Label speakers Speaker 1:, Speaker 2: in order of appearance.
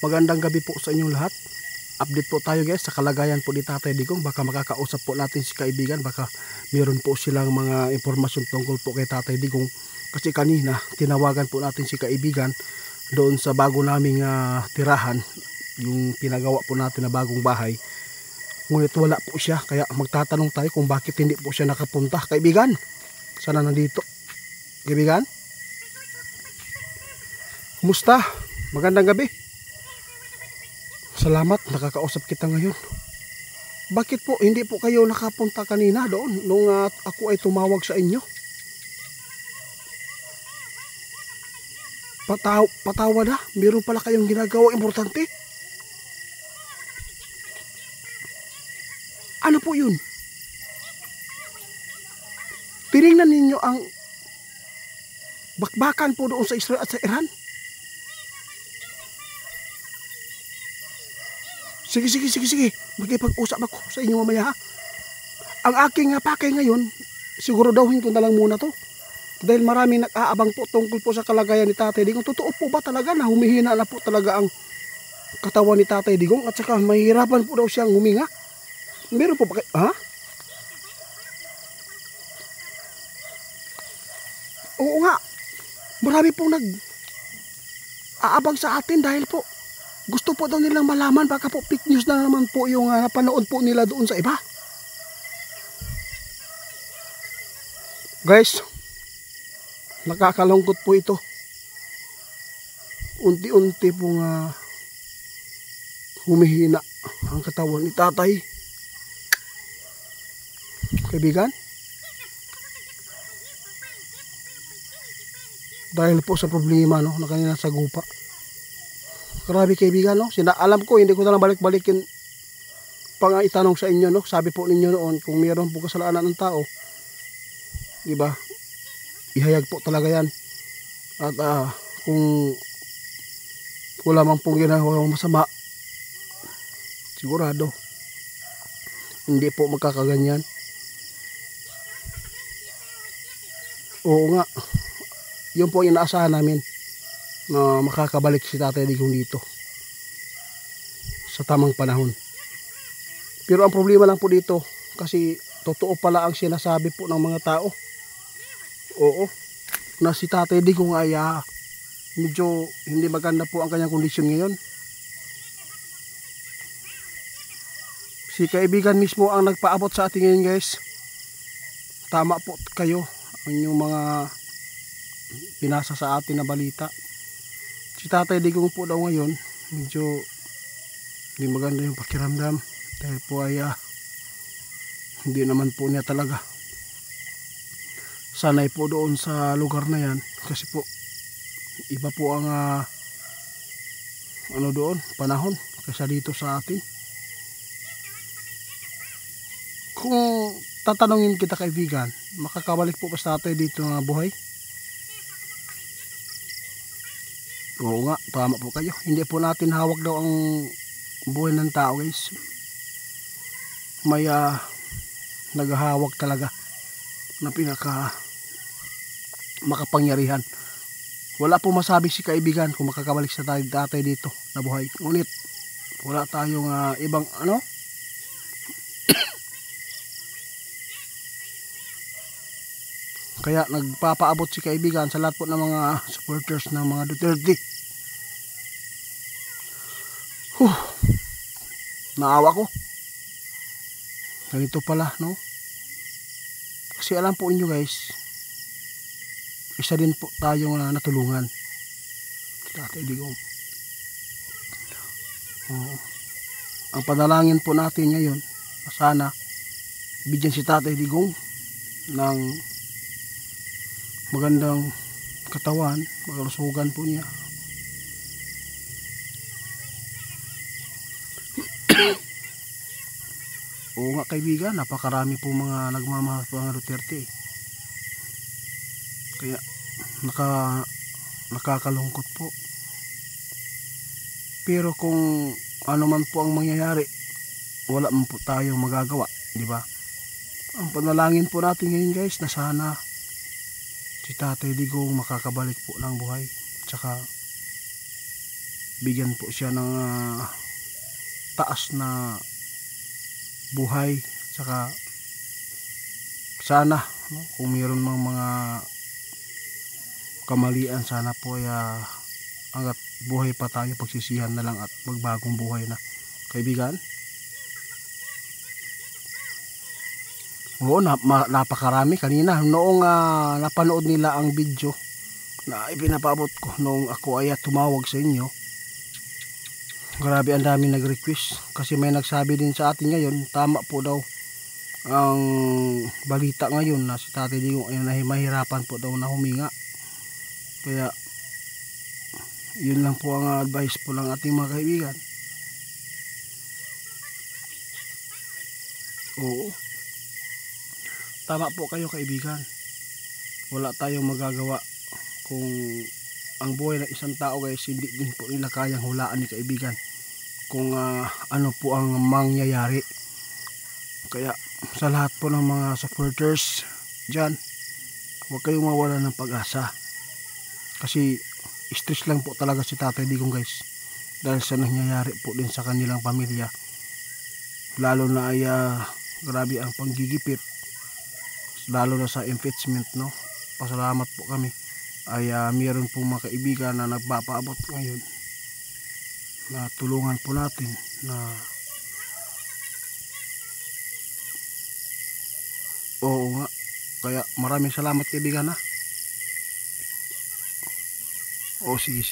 Speaker 1: Magandang gabi po sa inyong lahat. Update po tayo guys sa kalagayan po ni Tatay Digong. Baka makakausap po natin si kaibigan. Baka meron po silang mga impormasyon tungkol po kay Tatay Digong. Kasi kanina tinawagan po natin si kaibigan doon sa bago naming tirahan. Yung pinagawa po natin na bagong bahay. Ngunit wala po siya. Kaya magtatanong tayo kung bakit hindi po siya nakapunta. Kaibigan, sana nandito? Kaibigan? Kumusta? Magandang gabi. Salamat, nakakausap kita ngayon. Bakit po hindi po kayo nakapunta kanina doon nung ako ay tumawag sa inyo? Patawa na, meron pala kayong ginagawa importante. Ano po yun? Tinignan ninyo ang bakbakan po doon sa Israel at sa Iran? Sige. Magkipag-usap ako sa inyo mamaya ha. Ang aking pakay ngayon, siguro dawhin ko na lang muna to. Dahil marami nag-aabang po tungkol po sa kalagayan ni Tatay Digong. Totoo po ba talaga na humihina na po talaga ang katawan ni Tatay Digong? At saka mahirapan po daw siyang huminga? Meron po ba kayo? Ha? Oo nga. Marami pong nag-aabang sa atin dahil po gusto po daw nilang malaman, baka po fake news na naman po yung napanood po nila doon sa iba. Guys, nakakalungkot po ito. Unti-unti pong humihina ang katawan ni Tatay. Kaibigan? Dahil po sa problema no, na kanina sa gupa. Grabe kaibigan no. Alam ko hindi ko na lang balik-balikin pang itanong sa inyo no. Sabi po ninyo noon kung mayroon po kasalanan ng tao, di ba? Ihayag po talaga 'yan. At kung wala man pong ginagawa masama, sigurado hindi po magkakaganyan. Oo nga. Yun po ang inaasahan namin na makakabalik si Tatay Digong dito sa tamang panahon. Pero ang problema lang po dito, kasi totoo pala ang sinasabi po ng mga tao. Oo, na si Tatay Digong ay medyo hindi maganda po ang kanyang kondisyon ngayon. Si kaibigan mismo ang nagpaabot sa atin ngayon guys. Tama po kayo ang inyong mga pinasa sa atin na balita. Si Tatay Digong po daw ngayon medyo hindi maganda yung pakiramdam dahil po ay hindi naman po niya talaga sanay po doon sa lugar na yan, kasi po iba po ang ano doon, panahon kaysa dito sa atin. Kung tatanungin kita kaibigan, makakabalik po ba sa Tatay dito na buhay? Oo nga, tama po kayo. Hindi po natin hawak daw ang buhay ng tao guys. May naghahawak talaga na pinaka makapangyarihan. Wala po masabi si kaibigan kung makakabalik sa Tatay dito na buhay. Ngunit wala tayong ibang ano. Kaya nagpapaabot si kaibigan sa lahat po ng mga supporters ng mga Duterte. Naawa ko. Ganito pala no. Kasi alam po inyo guys, isa din po tayong natulungan si Tatay Digong. Ang panalangin po natin ngayon, sana bigyan si Tatay Digong ng magandang katawan, magalusugan po niya. Oo nga kaibigan, napakarami po mga nagmamahal po ang Duterte. Kaya nakakalungkot po. Pero kung ano man po ang mangyayari, wala man po tayong magagawa, di ba? Ang panalangin po natin ngayon guys, na sana si Tatay Digong makakabalik po ng buhay. At saka bigyan po siya ng taas na buhay, saka sana no, kung mayroon mang mga kamalian, sana po ay hanggat buhay pa tayo pagsisihan na lang at magbagong buhay na, kaibigan. Oo, napakarami kanina noong napanood nila ang video na ipinapaabot ko noong ako ay tumawag sa inyo. Grabe, ang dami nag-request kasi may nagsabi din sa atin ngayon, tama po daw ang balita ngayon na si Tatay Digong ay mahirapan po daw na huminga. Kaya yun lang po ang advice po ng ating mga kaibigan. Oo, tama po kayo kaibigan, wala tayong magagawa kung ang buhay ng isang tao guys hindi din po nila kayang hulaan ni kaibigan kung ano po ang mangyayari. Kaya sa lahat po ng mga supporters dyan, huwag kayong mawala ng pag-asa, kasi stress lang po talaga si Tatay Digong guys dahil sa nangyayari po din sa kanilang pamilya, lalo na ay grabe ang panggigipit, lalo na sa impeachment no. Pasalamat po kami ay mayroon po mga kaibigan na nagpapaabot ngayon na tulungan po natin na oo nga. Kaya maraming salamat kaibigan ha. Oo, sige.